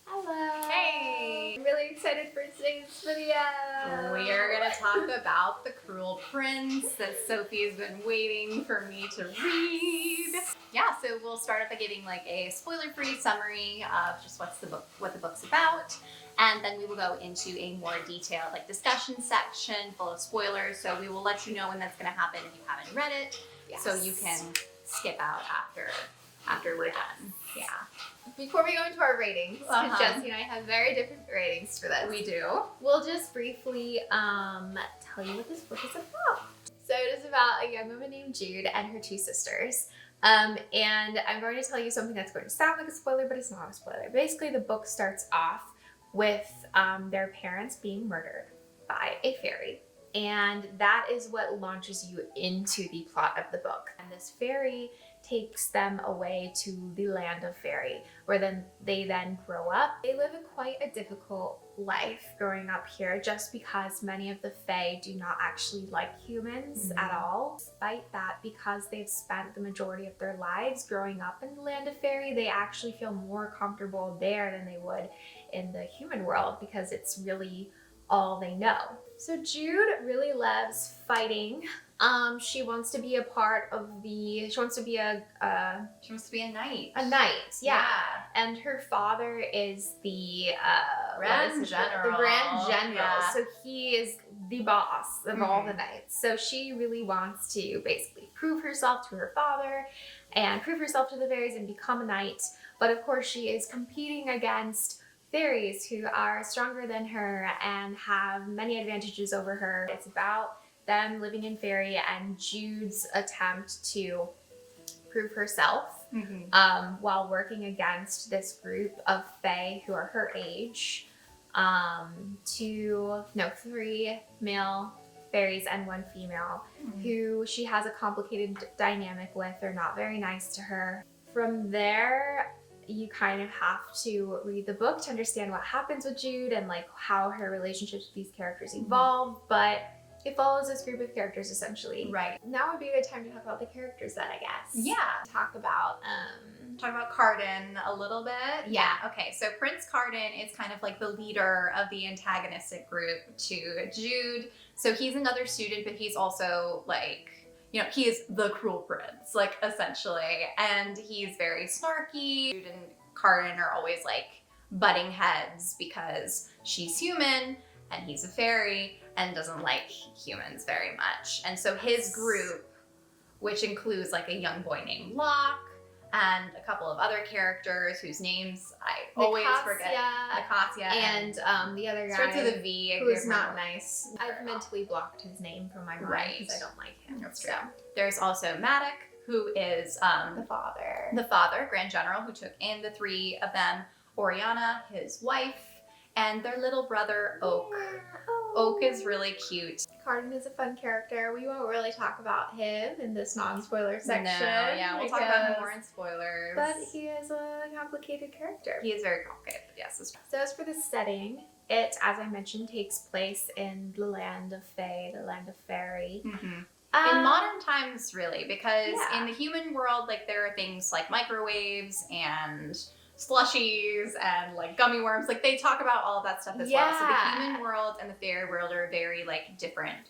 Hello! Hey! I'm really excited for today's video! We are going to talk about The Cruel Prince that Sophie's been waiting for me to read. Yeah, so we'll start off by giving like a spoiler-free summary of just what the book's about, and then we will go into a more detailed like discussion section full of spoilers. So we will let you know when that's going to happen if you haven't read it, so you can skip out after we're done. Yeah. Before we go into our ratings, because Jesse and I have very different ratings for this. We do. We'll just briefly tell you what this book is about. So it is about a young woman named Jude and her two sisters. And I'm going to tell you something that's going to sound like a spoiler, but it's not a spoiler. Basically, the book starts off with their parents being murdered by a fairy. And that is what launches you into the plot of the book. And this fairy takes them away to the land of fairy, where they grow up. They live quite a difficult life growing up here, just because many of the fae do not actually like humans at all. Despite that, because they've spent the majority of their lives growing up in the land of fairy, they actually feel more comfortable there than they would in the human world, because it's really all they know. So Jude really loves fighting. She wants to be a part of she wants to be a knight. A knight, yeah. And her father is the Grand General. The Grand General. Yeah. So he is the boss of all the knights. So she really wants to basically prove herself to her father and prove herself to the fairies and become a knight. But of course she is competing against fairies who are stronger than her and have many advantages over her. It's about them living in fairy and Jude's attempt to prove herself while working against this group of fae who are her age. 3 male fairies and 1 female who she has a complicated dynamic with. They're not very nice to her. From there, you kind of have to read the book to understand what happens with Jude and like how her relationships with these characters evolve, but it follows this group of characters essentially. Right. Now would be a good time to talk about the characters then, I guess. Yeah. Talk about Cardan a little bit. Yeah. Okay, so Prince Cardan is kind of like the leader of the antagonistic group to Jude. So he's another student, but he's also like, he is the cruel prince, like essentially. And he's very snarky. Jude and Cardan are always like butting heads because she's human and he's a fairy and doesn't like humans very much. And so his group, which includes like a young boy named Locke and a couple of other characters whose names I always forget. Nicasia. And the other guy starts with a V. who's not nice. I've mentally blocked his name from my mind because I don't like him. That's true. There's also Maddox, who is the father. The father, Grand General, who took in the 3 of them. Oriana, his wife, and their little brother, Oak. Yeah. Oak is really cute. Cardan is a fun character. We won't really talk about him in this non-spoiler section. No, yeah, we'll talk about him more in spoilers. But he is a complicated character. He is very complicated, but yes, it's true. So as for the setting, it, as I mentioned, takes place in the land of fae, the land of fairy. In modern times, really, because in the human world, like there are things like microwaves and slushies and like gummy worms, like they talk about all of that stuff as well. So the human world and the fairy world are very like different,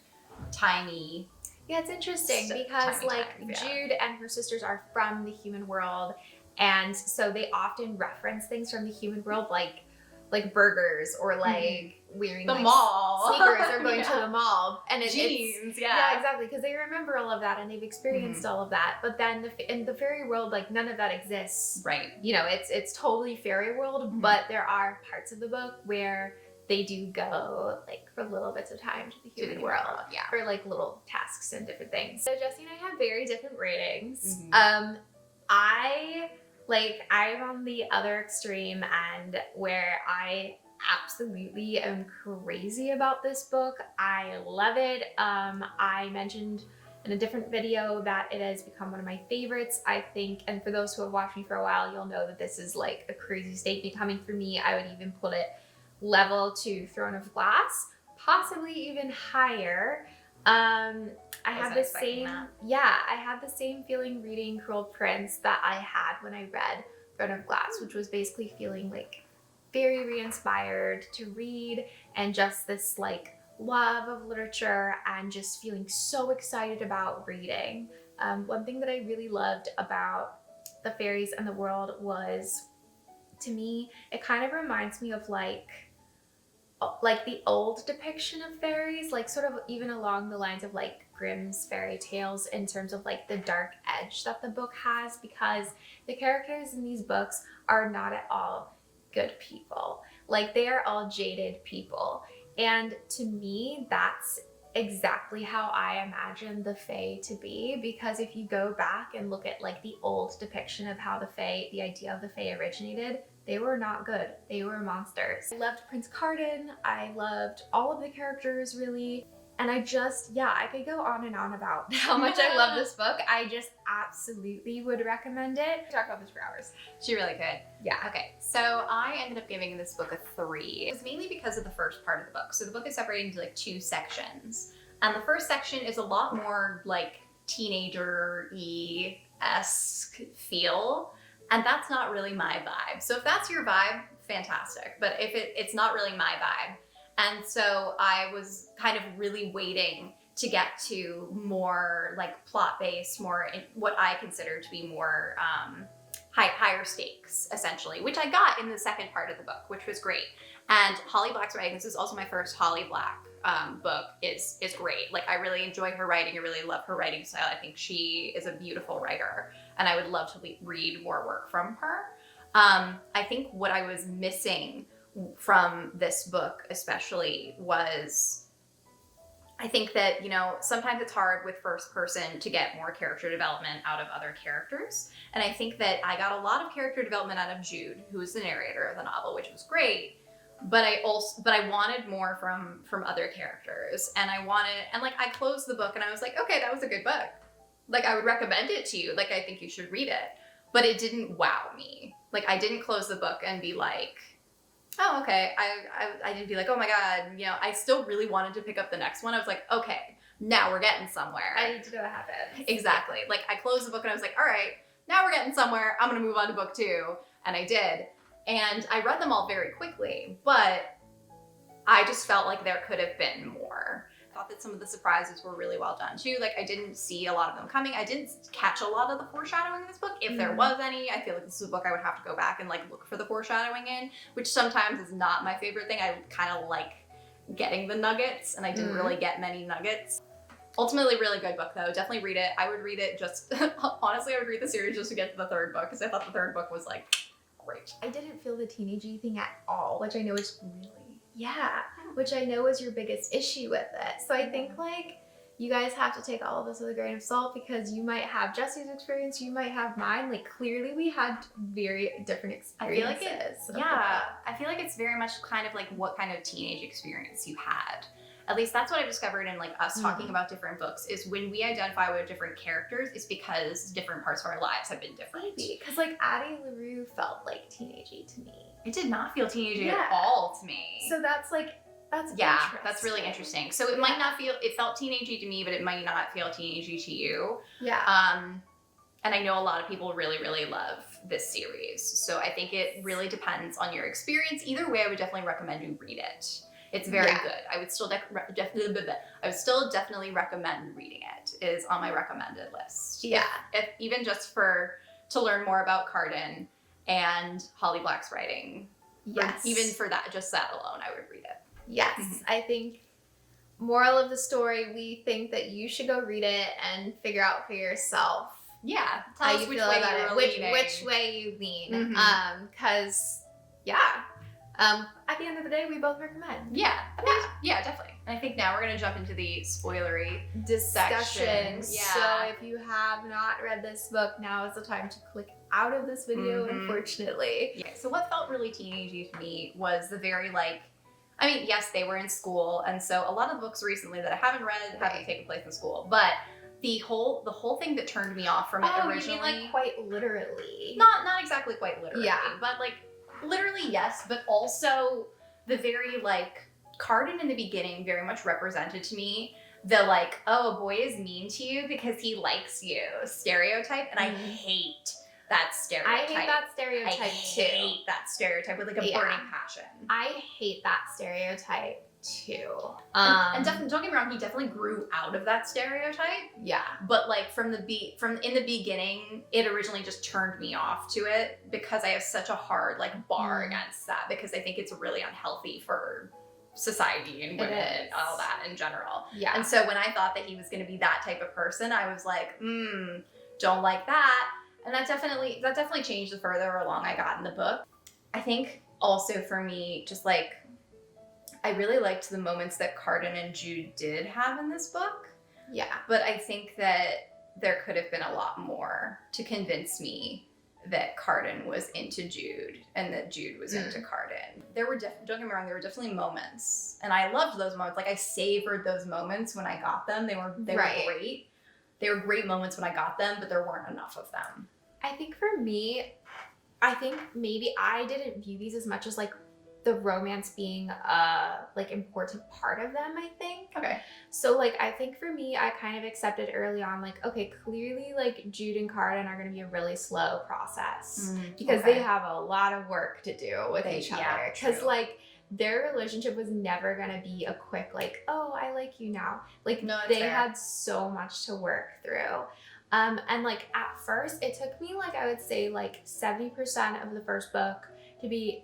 tiny. Yeah, it's interesting because Jude and her sisters are from the human world, and so they often reference things from the human world, like burgers or like wearing the mall sneakers or going to the mall and jeans. Yeah, exactly, because they remember all of that and they've experienced all of that. But then in the fairy world, like none of that exists. Right. It's totally fairy world, but there are parts of the book where they do go like for little bits of time to the human world, for like little tasks and different things. So Jesse and I have very different ratings. I'm on the other extreme and where I absolutely am crazy about this book. I love it. I mentioned in a different video that it has become one of my favorites, I think, and for those who have watched me for a while, you'll know that this is like a crazy statement coming from me. I would even put it level to Throne of Glass, possibly even higher. I had the same feeling reading Cruel Prince that I had when I read Throne of Glass, which was basically feeling like very re-inspired to read, and just this like love of literature and just feeling so excited about reading. One thing that I really loved about the fairies and the world was, to me, it kind of reminds me of like the old depiction of fairies, like sort of even along the lines of like Grimm's fairy tales, in terms of like the dark edge that the book has, because the characters in these books are not at all good people. Like, they are all jaded people. And to me, that's exactly how I imagine the Fae to be, because if you go back and look at like the old depiction of how the idea of the Fae originated, they were not good. They were monsters. I loved Prince Carden. I loved all of the characters, really. And I could go on and on about how much I love this book. I just absolutely would recommend it. Talk about this for hours. She really could. Yeah. Okay, so I ended up giving this book a 3. It was mainly because of the first part of the book. So the book is separated into like 2 sections. And the first section is a lot more like teenager-y-esque feel. And that's not really my vibe. So if that's your vibe, fantastic. But if it's not really my vibe. And so I was kind of really waiting to get to more like plot-based, more what I consider to be more higher stakes, essentially, which I got in the second part of the book, which was great. And Holly Black's writing, this is also my first Holly Black book, is great. Like, I really enjoy her writing. I really love her writing style. I think she is a beautiful writer, and I would love to read more work from her. I think what I was missing from this book especially was, I think that, you know, sometimes it's hard with first person to get more character development out of other characters. And I think that I got a lot of character development out of Jude, who is the narrator of the novel, which was great. But I wanted more from other characters. And I closed the book and I was like, okay, that was a good book. Like, I would recommend it to you. Like, I think you should read it. But it didn't wow me. Like, I didn't close the book and be like, oh, okay. I didn't be like, oh my God, you know, I still really wanted to pick up the next one. I was like, okay, now we're getting somewhere. I need to know what happens. Exactly. Like, I closed the book and I was like, all right, now we're getting somewhere. I'm going to move on to book 2. And I did. And I read them all very quickly, but I just felt like there could have been more. I thought that some of the surprises were really well done too. Like, I didn't see a lot of them coming. I didn't catch a lot of the foreshadowing in this book. If there was any, I feel like this is a book I would have to go back and like look for the foreshadowing in, which sometimes is not my favorite thing. I kind of like getting the nuggets, and I didn't really get many nuggets. Ultimately, really good book though. Definitely read it. I would read it just, honestly, I would read the series just to get to the 3rd book, because I thought the 3rd book was like great. I didn't feel the teenagey thing at all, which I know is which I know is your biggest issue with it. So I think like you guys have to take all of this with a grain of salt, because you might have Jesse's experience, you might have mine. Like, clearly we had very different experiences. I feel like it's very much kind of like what kind of teenage experience you had. At least that's what I've discovered in like us talking about different books, is when we identify with different characters, it's because different parts of our lives have been different. Maybe, because like Addie LaRue felt like teenagey to me. It did not feel teenagey at all to me. So that's like, that's that's really interesting. So it might not feel, it felt teenagey to me, but it might not feel teenagey to you. And I know a lot of people really, really love this series. So I think it really depends on your experience. Either way, I would definitely recommend you read it. It's very good. I would still definitely recommend reading it. It is on my recommended list. Yeah. If even just to learn more about Carden and Holly Black's writing. Yes. Even for that, just that alone, I would read it. Yes. I think, moral of the story, we think that you should go read it and figure out for yourself. Yeah. Tell us which way you lean. Which way you lean. At the end of the day, we both recommend. Yeah, definitely. And I think now we're gonna jump into the spoilery discussion. Yeah. So if you have not read this book, now is the time to click out of this video, unfortunately. Yeah. So what felt really teenagey to me was the very like, I mean, yes, they were in school, and so a lot of the books recently that I haven't read haven't taken place in school, but the whole thing that turned me off from it originally. You mean like quite literally? Not exactly quite literally. Yeah. But like literally, yes, but also the very like Carden in the beginning very much represented to me the like, oh, a boy is mean to you because he likes you stereotype, and I hate that stereotype. I hate that stereotype I too. hate that stereotype with like a burning passion. I hate that stereotype too. And definitely, don't get me wrong, he definitely grew out of that stereotype. Yeah. But like from in the beginning, it originally just turned me off to it because I have such a hard like bar against that, because I think it's really unhealthy for society and women and all that in general. Yeah. And so when I thought that he was going to be that type of person, I was like, don't like that. And that definitely changed the further along I got in the book. I think also for me, just like, I really liked the moments that Cardan and Jude did have in this book. Yeah. But I think that there could have been a lot more to convince me that Cardan was into Jude and that Jude was into Cardan. There were don't get me wrong, there were definitely moments, and I loved those moments. Like I savored those moments when I got them. They were great. They were great moments when I got them, but there weren't enough of them. I think for me, I think maybe I didn't view these as much as like the romance being a like important part of them, I think. Okay. So like I think for me, I kind of accepted early on like, okay, clearly like Jude and Cardan are going to be a really slow process because they have a lot of work to do with each other. Because like their relationship was never going to be a quick like, oh, I like you now. Like they had so much to work through. And like at first it took me like, I would say like 70% of the first book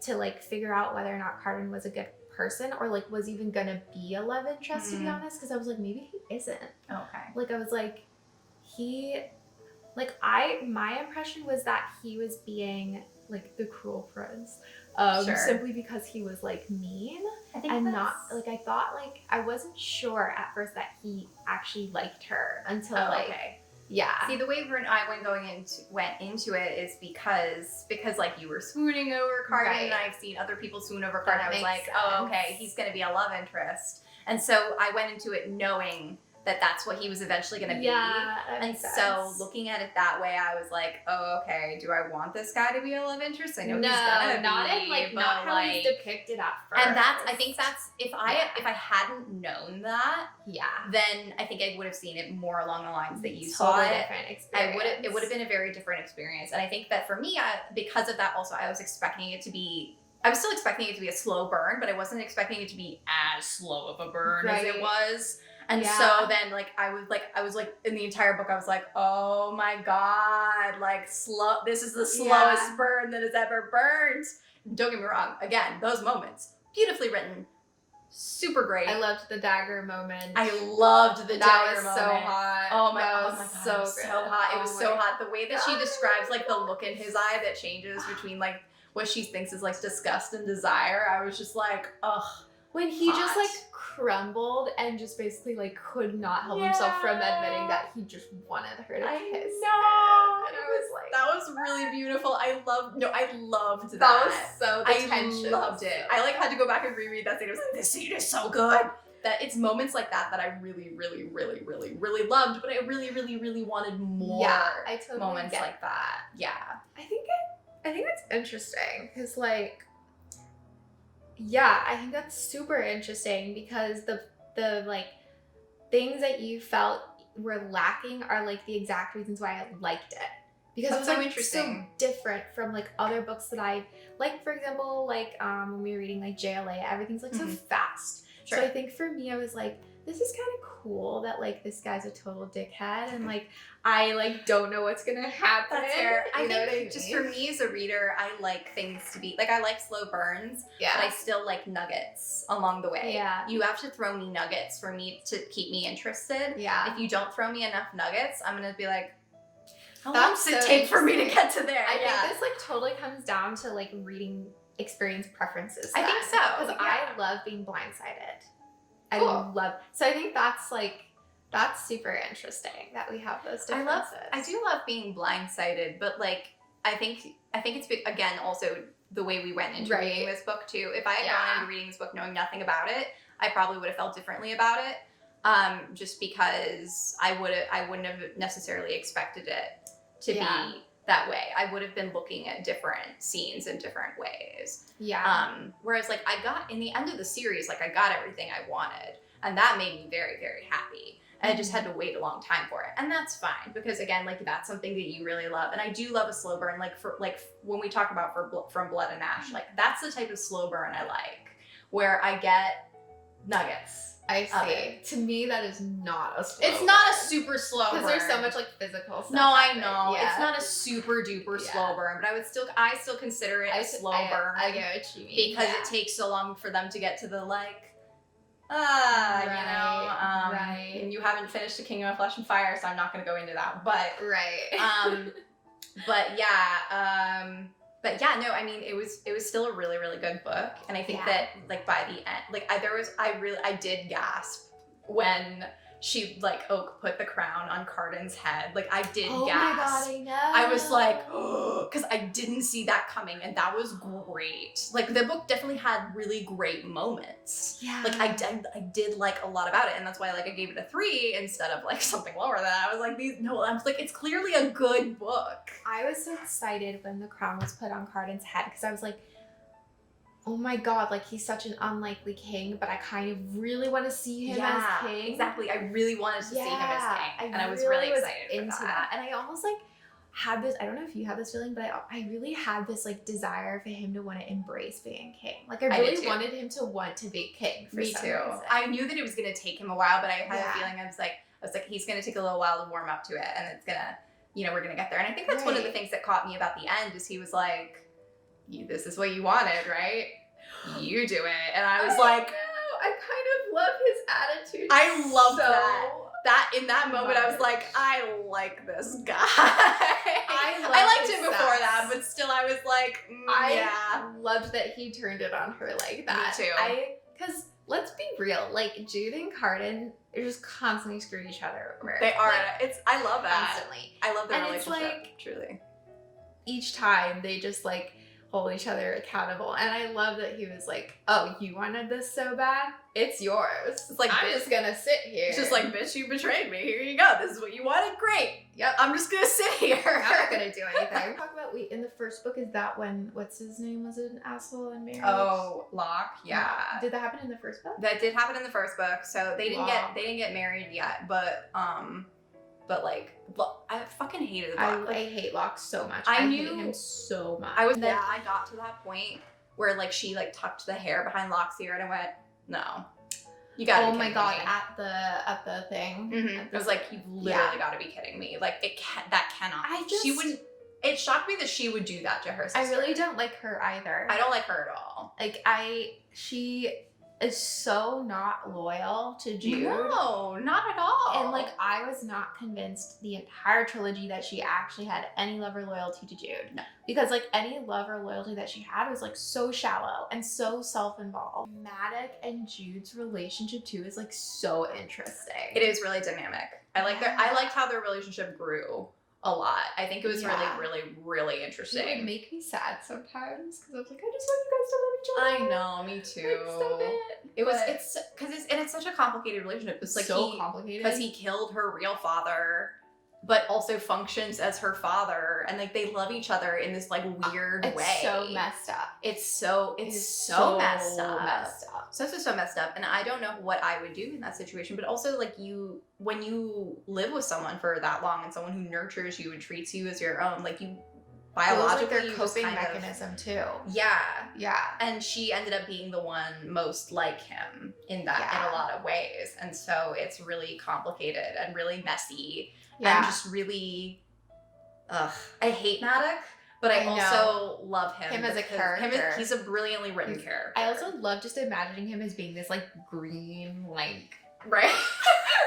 to like figure out whether or not Cardan was a good person or like was even gonna be a love interest, to be honest, because I was like, maybe he isn't. Okay. Like I was like, my impression was that he was being like the cruel prince, simply because he was like mean. I think not like I thought like I wasn't sure at first that he actually liked her until yeah. See, the way I went into it is because like you were swooning over Cardan, and I've seen other people swoon over Cardan. I was like, oh, okay, he's gonna be a love interest, and so I went into it knowing that that's what he was eventually gonna be. Yeah, that and makes sense. So looking at it that way, I was like, oh, okay, do I want this guy to be a love interest? I know he's gonna not be, in like but not how he's depicted at first. And I think that's if I hadn't known that, then I think I would have seen it more along the lines that you saw it. Different experience. It would have been a very different experience. And I think that for me, because of that, also I was still expecting it to be a slow burn, but I wasn't expecting it to be as slow of a burn as it was. And so then I was in the entire book, I was like, oh my God, like this is the slowest burn that has ever burned. Don't get me wrong. Again, those moments, beautifully written, super great. I loved the dagger moment. I loved the dagger moment. So hot. Oh my God, so it was so hot. It was so hot. The way that she describes like the look in his eye that changes between like what she thinks is like disgust and desire. I was just like, ugh. When he just like crumbled and just basically like could not help himself from admitting that he just wanted her to kiss. No, and I was like, that was really beautiful. I loved that. That was so the tension. I loved it. I like had to go back and reread that scene. I was like, this scene is so good. That it's moments like that I really, really, really, really, really loved, but I really, really, really wanted more I totally moments like that. Yeah. I think that's interesting because like I think that's super interesting because the like things that you felt were lacking are like the exact reasons why I liked it. Because that's it was so like interesting. So different from like other books that I like, for example, like when we were reading like JLA, everything's like so fast. Sure. So I think for me I was like, this is kind of cool that like this guy's a total dickhead and like I like don't know what's gonna happen. That's fair. I know what I think just for me as a reader, I like things to be like I like slow burns, but I still like nuggets along the way. Yeah. You have to throw me nuggets for me to keep me interested. Yeah. If you don't throw me enough nuggets, I'm gonna be like, how long That's does it so take for me to get to there? I think this like totally comes down to like reading experience preferences. I think so. Because I love being blindsided. So I think that's super interesting that we have those differences. I do love being blindsided, but like I think it's again also the way we went into reading this book too. If I had gone into reading this book knowing nothing about it, I probably would have felt differently about it. Just because I wouldn't have necessarily expected it to be that way. I would have been looking at different scenes in different ways. Yeah. Whereas like in the end of the series, like I got everything I wanted, and that made me very, very happy. And I just had to wait a long time for it. And that's fine because again, like that's something that you really love. And I do love a slow burn. Like when we talk about From Blood and Ash, like that's the type of slow burn I like, where I get nuggets. I see. To me, that is not a slow It's not a super slow burn. Because there's so much like physical stuff. No, I know. Yeah. It's not a super duper slow burn, but I still consider it a slow burn. I get what you mean. Because it takes so long for them to get to the like, right. And you haven't finished The Kingdom of Flesh and Fire, so I'm not going to go into that. But but yeah, no, I mean, it was still a really, really good book, and I think that like by the end, like I did gasp when she like Oak put the crown on Cardan's head. Like I did gasp. Oh my god, I know. I was like, because I didn't see that coming, and that was great. Like the book definitely had really great moments. Yeah. Like I did like a lot about it, and that's why like I gave it a 3 instead of like something lower than that. I was like, I was like, it's clearly a good book. I was so excited when the crown was put on Cardan's head because I was like, oh my god, like he's such an unlikely king, but I kind of really want to see him as king. Exactly. I really wanted to see him as king, and I was really excited into for that. And I almost like had this, I don't know if you had this feeling, but I really had this like desire for him to want to embrace being king. Like I really wanted him to want to be king for some reason. I knew that it was going to take him a while, but I had a feeling I was like, he's going to take a little while to warm up to it, and it's going to, we're going to get there. And I think that's one of the things that caught me about the end is he was like, this is what you wanted, right? You do it. And I was like, I kind of love his attitude. I love that. That in that moment, I was like, I like this guy. I liked him before that, but still, I was like, I loved that he turned it on her like that. Me too. Because let's be real, like Jude and Cardan are just constantly screwing each other over. They are. I love that. Constantly. I love their relationship. It's like, truly. Each time they just like hold each other accountable, and I love that he was like, oh, you wanted this so bad, it's yours. It's like, I'm just gonna sit here. It's just like, bitch, you betrayed me, here you go, this is what you wanted, great. Yep, I'm just gonna sit here. I'm not gonna do anything. Talk about, in the first book, is that when, what's his name, was an asshole in marriage? Oh, Locke, yeah. Did that happen in the first book? That did happen in the first book, so they didn't get married yet, but like, I fucking hated Locke. I hate Locke so much. I hate him so much. I got to that point where like she like tucked the hair behind Locke's ear, and I went, no, you gotta. Oh my god, at the thing. Mm-hmm. I was like, you literally gotta be kidding me. Like that cannot. She wouldn't. It shocked me that she would do that to her sister. I really don't like her either. I don't like her at all. Like she is so not loyal to Jude. No, not at all. And like I was not convinced the entire trilogy that she actually had any love or loyalty to Jude. No. Because like any love or loyalty that she had was like so shallow and so self-involved. Maddox and Jude's relationship too is like so interesting. It is really dynamic. I liked how their relationship grew a lot. I think it was really, really, really interesting. It would make me sad sometimes because I was like, I just want you guys to love each other. I know, me too. Like, stop it. It's such a complicated relationship. It's like so complicated because he killed her real father, but also functions as her father, and like they love each other in this like weird way. It's so messed up. It's so messed up. So messed up. And I don't know what I would do in that situation. But also like when you live with someone for that long and someone who nurtures you and treats you as your own, like you biologically their coping mechanism too. Yeah. And she ended up being the one most like him in a lot of ways. And so it's really complicated and really messy. Yeah. And just really I hate Maddox, but I also love him. As a character. He's a brilliantly written character. I also love just imagining him as being this like green, like right?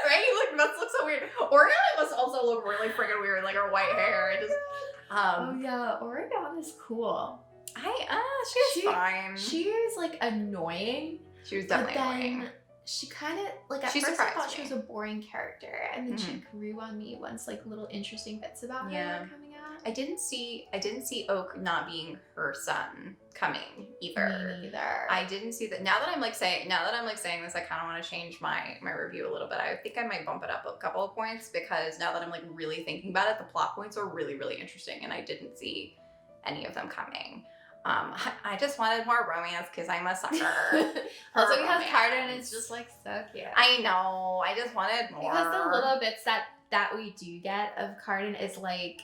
Right? He must look so weird. Oregon must also look really freaking weird, like her white hair. It just oh yeah, Oregon is cool. She's fine. She is like annoying. She was definitely annoying. She kind of like at first I thought she was a boring character, and then she grew on me once like little interesting bits about her were coming out. I didn't see Oak not being her son coming either. Me neither. I didn't see that. Now that I'm saying this, I kind of want to change my review a little bit. I think I might bump it up a couple of points because now that I'm like really thinking about it, the plot points are really, really interesting, and I didn't see any of them coming. I just wanted more romance because I'm a sucker. Also for because romance. Carden is just like so cute. I know. I just wanted more. Because the little bits that we do get of Carden is like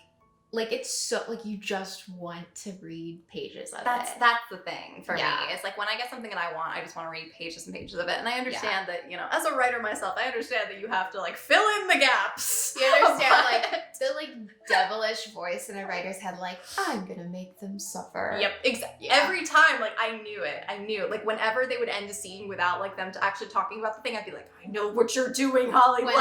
it's so like you just want to read pages of it. That's the thing for me. It's like when I get something that I want, I just want to read pages and pages of it. And I understand that, you know, as a writer myself, I understand that you have to like fill in the gaps. You understand like the like devilish voice in a writer's head, like, I'm gonna make them suffer. Yep, exactly. Yeah. Every time, like I knew it. Like whenever they would end a scene without like them actually talking about the thing, I'd be like, I know what you're doing, Holly Black.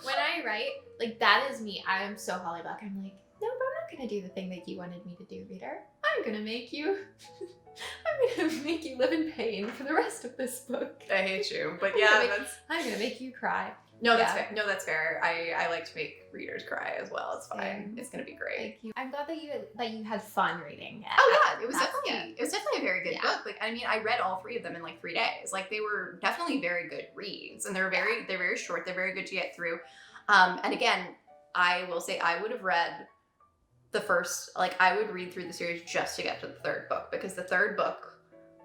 When I write, like that is me. I am so Holly Black. I'm like, no, but I'm not gonna do the thing that you wanted me to do, reader. I'm gonna make you live in pain for the rest of this book. I hate you, but I'm gonna make you cry. No, that's fair. No, that's fair. I like to make readers cry as well. It's fine. Same. It's gonna be great. Thank you. I'm glad that you had fun reading it. Oh yeah, it was definitely a very good book. Like I mean, I read all 3 of them in like 3 days. Like they were definitely very good reads, and they're very short. They're very good to get through. And again, I will say I would have read the first, like I would read through the series just to get to the 3rd book because the 3rd book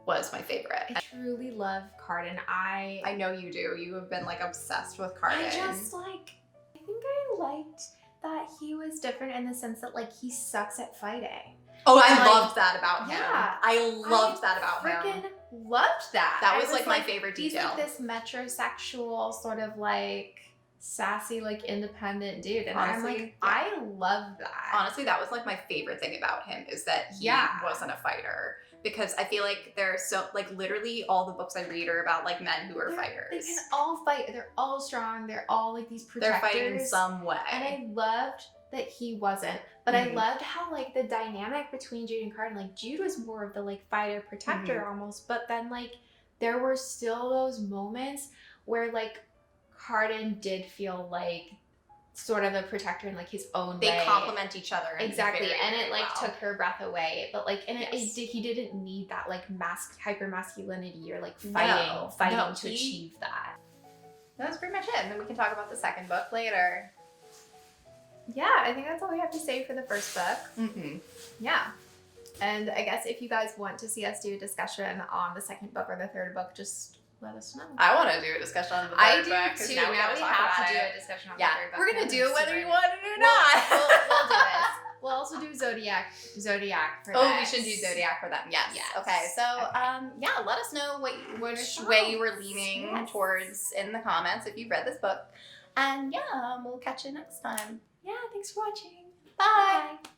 was my favorite. I truly love Carden. I know you do. You have been like obsessed with Carden. I think I liked that he was different in the sense that like he sucks at fighting. Oh, I loved that about him. Yeah. I loved that about him. Freaking loved that. That was like my favorite detail. He's like this metrosexual sort of like sassy, like independent dude. And honestly, I'm like, I love that. Honestly, that was like my favorite thing about him is that he wasn't a fighter. Because I feel like they're so, like literally all the books I read are about like men who are fighters. They can all fight. They're all strong. They're all like these protectors. They're fighting in some way. And I loved that he wasn't. But I loved how like the dynamic between Jude and Carden, like Jude was more of the like fighter protector almost. But then like there were still those moments where like Carden did feel like sort of a protector in like his own way. They complement each other. Exactly. And it like took her breath away. But like he didn't need that like hyper masculinity or like fighting to achieve that. That was pretty much it. And then we can talk about the 2nd book later. Yeah, I think that's all we have to say for the 1st book. Yeah. And I guess if you guys want to see us do a discussion on the 2nd book or the 3rd book, just let us know. I want to do a discussion on the 3rd book. I do too. Now we have to do a discussion on the 3rd book. We're going to do it whether you want it or not. We'll do this. We'll also do Zodiac for that. Oh, we should do Zodiac for them. Yes. Okay. So, yeah, let us know which way you were leaning towards in the comments if you've read this book. And yeah, we'll catch you next time. Yeah, thanks for watching. Bye.